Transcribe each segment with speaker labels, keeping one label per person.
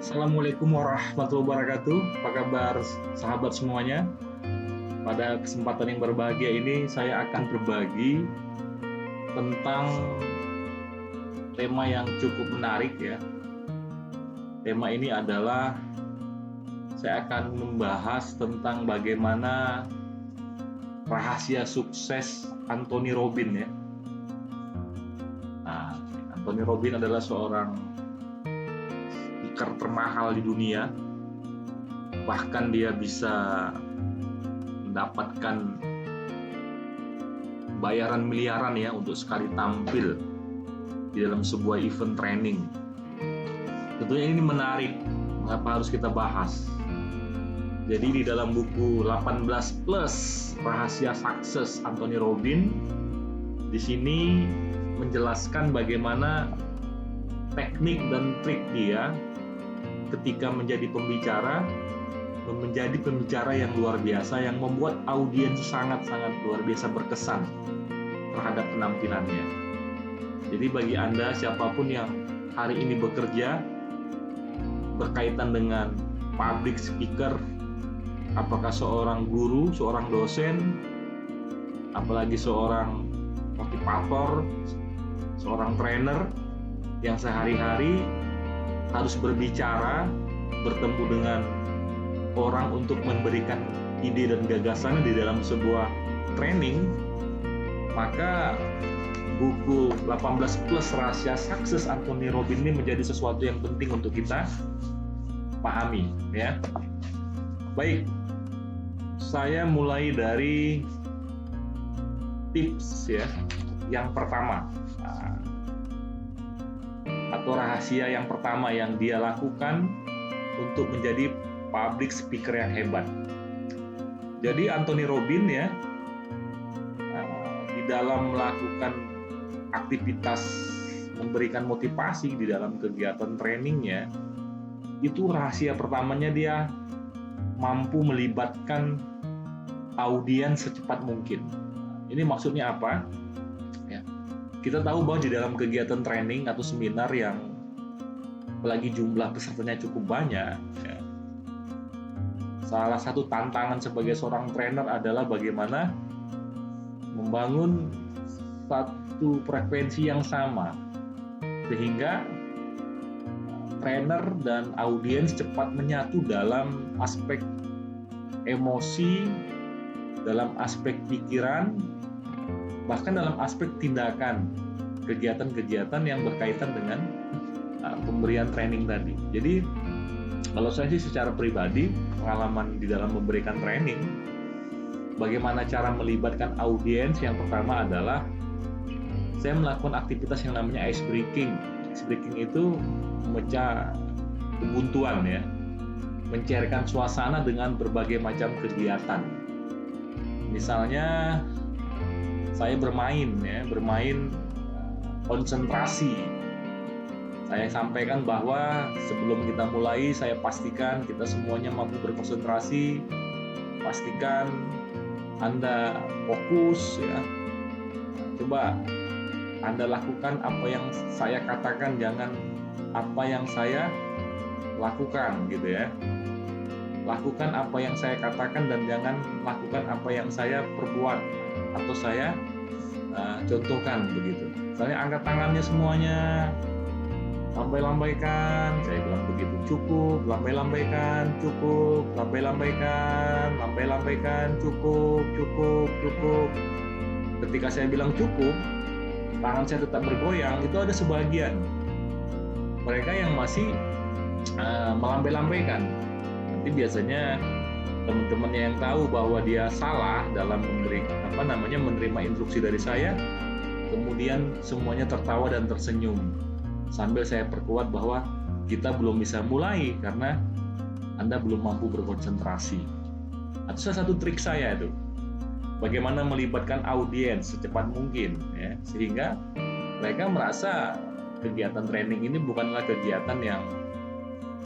Speaker 1: Assalamualaikum warahmatullahi wabarakatuh. Apa kabar sahabat semuanya? Pada kesempatan yang berbahagia ini saya akan berbagi tentang tema yang cukup menarik ya. Tema ini adalah saya akan membahas tentang bagaimana rahasia sukses Anthony Robbins ya. Nah, Anthony Robbins adalah seorang speaker termahal di dunia. Bahkan dia bisa mendapatkan bayaran miliaran ya untuk sekali tampil di dalam sebuah event training. Tentunya ini menarik, mengapa harus kita bahas. Jadi di dalam buku 18 plus rahasia sukses Anthony Robbins, di sini menjelaskan bagaimana teknik dan trik dia ketika menjadi pembicara yang luar biasa, yang membuat audiens sangat-sangat luar biasa berkesan terhadap penampilannya. Jadi bagi Anda siapapun yang hari ini bekerja berkaitan dengan public speaker, apakah seorang guru, seorang dosen, apalagi seorang motivator, seorang trainer yang sehari-hari harus berbicara, bertemu dengan orang untuk memberikan ide dan gagasan di dalam sebuah training, maka buku 18 plus rahasia sukses Anthony Robbins ini menjadi sesuatu yang penting untuk kita pahami ya. Baik, saya mulai dari tips ya. Yang pertama, atau rahasia yang pertama yang dia lakukan untuk menjadi public speaker yang hebat. Jadi Anthony Robbins ya, di dalam melakukan aktivitas memberikan motivasi di dalam kegiatan trainingnya, itu rahasia pertamanya dia mampu melibatkan audiens secepat mungkin. Ini maksudnya apa? Ya, kita tahu bahwa di dalam kegiatan training atau seminar yang apalagi jumlah pesertanya cukup banyak, ya, salah satu tantangan sebagai seorang trainer adalah bagaimana membangun satu frekuensi yang sama sehingga trainer dan audiens cepat menyatu dalam aspek emosi, dalam aspek pikiran, bahkan dalam aspek tindakan, kegiatan-kegiatan yang berkaitan dengan pemberian training tadi. Jadi kalau saya sih secara pribadi, pengalaman di dalam memberikan training, bagaimana cara melibatkan audiens, yang pertama adalah saya melakukan aktivitas yang namanya ice breaking. Ice breaking itu memecah kebuntuan ya, mencairkan suasana dengan berbagai macam kegiatan. Misalnya saya bermain konsentrasi. Saya sampaikan bahwa sebelum kita mulai, saya pastikan kita semuanya mampu berkonsentrasi. Pastikan Anda fokus ya. Coba Anda lakukan apa yang saya katakan, jangan apa yang saya lakukan gitu ya. Lakukan apa yang saya katakan dan jangan lakukan apa yang saya perbuat atau saya contohkan begitu. Misalnya angkat tangannya semuanya, lambai-lambaikan, saya bilang begitu, cukup, lambai-lambaikan, cukup, lambai-lambaikan, lambai-lambaikan, cukup, cukup, cukup. Ketika saya bilang cukup, tangan saya tetap bergoyang, itu ada sebagian mereka yang masih melambai-lambaikan. Nanti biasanya teman-temannya yang tahu bahwa dia salah dalam menerima instruksi dari saya, kemudian semuanya tertawa dan tersenyum. Sambil saya perkuat bahwa kita belum bisa mulai karena Anda belum mampu berkonsentrasi. Itu salah satu trik saya itu. Bagaimana melibatkan audiens secepat mungkin ya, sehingga mereka merasa kegiatan training ini bukanlah kegiatan yang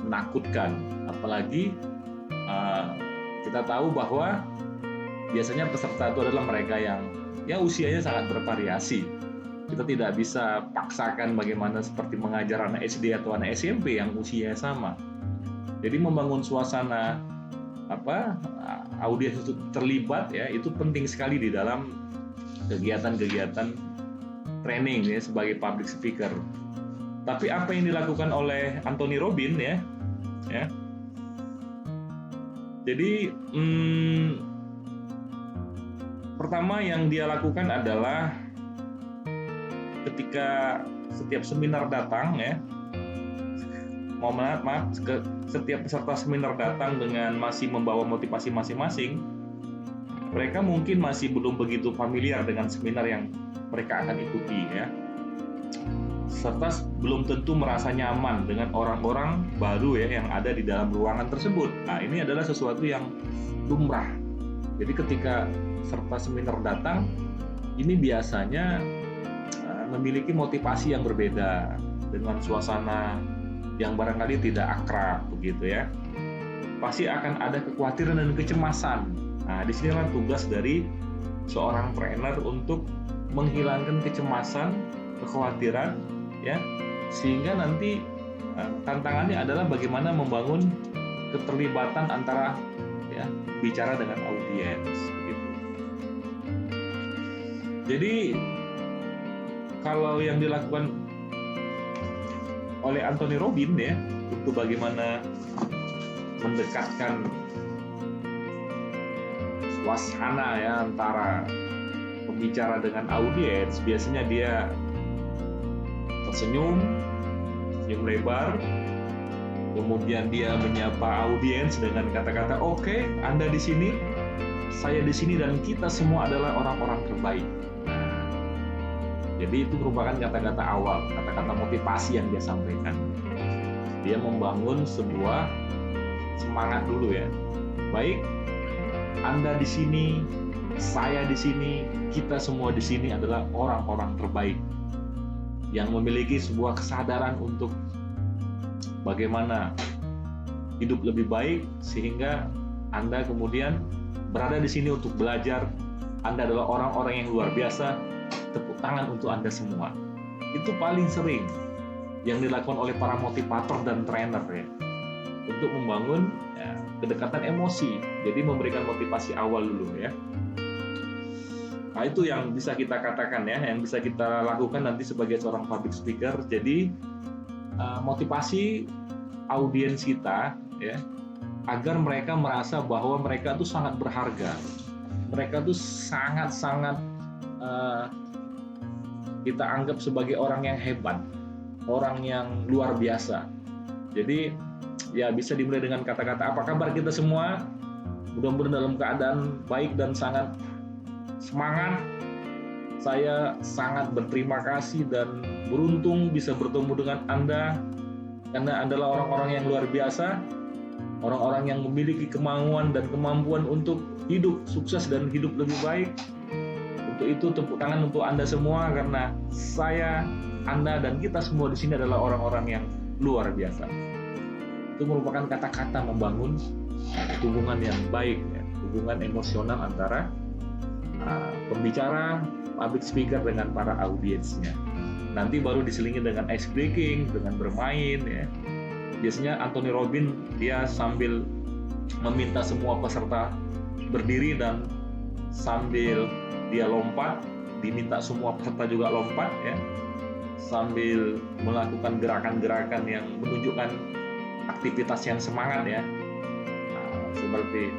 Speaker 1: menakutkan. Apalagi kita tahu bahwa biasanya peserta itu adalah mereka yang ya usianya sangat bervariasi. Kita tidak bisa paksakan bagaimana seperti mengajar anak SD atau anak SMP yang usianya sama. Jadi membangun suasana audiens itu terlibat ya, itu penting sekali di dalam kegiatan-kegiatan training ya sebagai public speaker. Tapi apa yang dilakukan oleh Anthony Robbins ya. Jadi pertama yang dia lakukan adalah ketika setiap seminar datang ya, setiap peserta seminar datang dengan masih membawa motivasi masing-masing, mereka mungkin masih belum begitu familiar dengan seminar yang mereka akan ikuti ya, serta belum tentu merasa nyaman dengan orang-orang baru ya yang ada di dalam ruangan tersebut. Nah, ini adalah sesuatu yang lumrah. Jadi ketika peserta seminar datang, ini biasanya memiliki motivasi yang berbeda dengan suasana yang barangkali tidak akrab begitu ya. Pasti akan ada kekhawatiran dan kecemasan. Nah, disinilah tugas dari seorang trainer untuk menghilangkan kecemasan, kekhawatiran ya, sehingga nanti tantangannya adalah bagaimana membangun keterlibatan antara ya bicara dengan audiens begitu. Jadi kalau yang dilakukan oleh Anthony Robbins ya untuk bagaimana mendekatkan suasana ya antara pembicara dengan audiens, biasanya dia tersenyum, senyum lebar, kemudian dia menyapa audiens dengan kata-kata, "Oke, Anda di sini, saya di sini, dan kita semua adalah orang-orang terbaik." Jadi itu merupakan kata-kata awal, kata-kata motivasi yang dia sampaikan. Dia membangun sebuah semangat dulu ya. Baik, Anda di sini, saya di sini, kita semua di sini adalah orang-orang terbaik yang memiliki sebuah kesadaran untuk bagaimana hidup lebih baik, sehingga Anda kemudian berada di sini untuk belajar. Anda adalah orang-orang yang luar biasa. Tepuk tangan untuk Anda semua. Itu paling sering yang dilakukan oleh para motivator dan trainer ya, untuk membangun ya, kedekatan emosi. Jadi memberikan motivasi awal dulu ya. Nah, itu yang bisa kita katakan ya, yang bisa kita lakukan nanti sebagai seorang public speaker. Jadi motivasi audiens kita ya, agar mereka merasa bahwa mereka itu sangat berharga. Mereka itu sangat-sangat kita anggap sebagai orang yang hebat, orang yang luar biasa. Jadi ya bisa dimulai dengan kata-kata, "Apa kabar kita semua? Mudah-mudahan dalam keadaan baik dan sangat semangat. Saya sangat berterima kasih dan beruntung bisa bertemu dengan Anda, karena Anda adalah orang-orang yang luar biasa, orang-orang yang memiliki kemauan dan kemampuan untuk hidup sukses dan hidup lebih baik. Untuk itu tepuk tangan untuk Anda semua, karena saya, Anda, dan kita semua di sini adalah orang-orang yang luar biasa." Itu merupakan kata-kata membangun hubungan yang baik, ya, hubungan emosional antara pembicara, public speaker dengan para audiensnya. Nanti baru diselingi dengan ice breaking, dengan bermain. Ya. Biasanya Anthony Robbins dia sambil meminta semua peserta berdiri dan sambil dia lompat, diminta semua peserta juga lompat ya, sambil melakukan gerakan-gerakan yang menunjukkan aktivitas yang semangat ya. Nah, seperti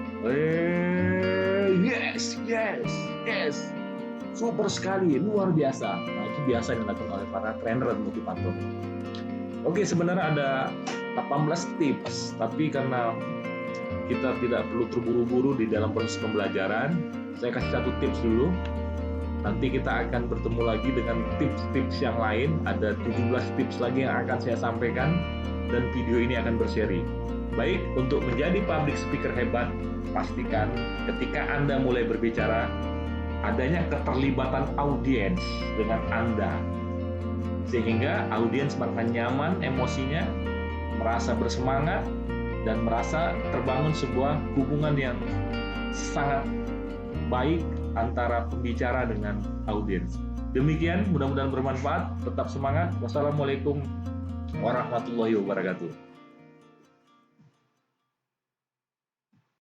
Speaker 1: yes, super sekali, luar biasa. Nah, itu biasa dilakukan oleh para trainer dan motivator. Oke, sebenarnya ada 18 tips, tapi karena kita tidak perlu terburu-buru di dalam proses pembelajaran, saya kasih satu tips dulu. Nanti kita akan bertemu lagi dengan tips-tips yang lain. Ada 17 tips lagi yang akan saya sampaikan, dan video ini akan berseri. Baik, untuk menjadi public speaker hebat, pastikan ketika Anda mulai berbicara, adanya keterlibatan audiens dengan Anda. Sehingga audiens merasa nyaman emosinya, merasa bersemangat, dan merasa terbangun sebuah hubungan yang sangat baik antara pembicara dengan audiens. Demikian, mudah-mudahan bermanfaat. Tetap semangat. Wassalamualaikum warahmatullahi wabarakatuh.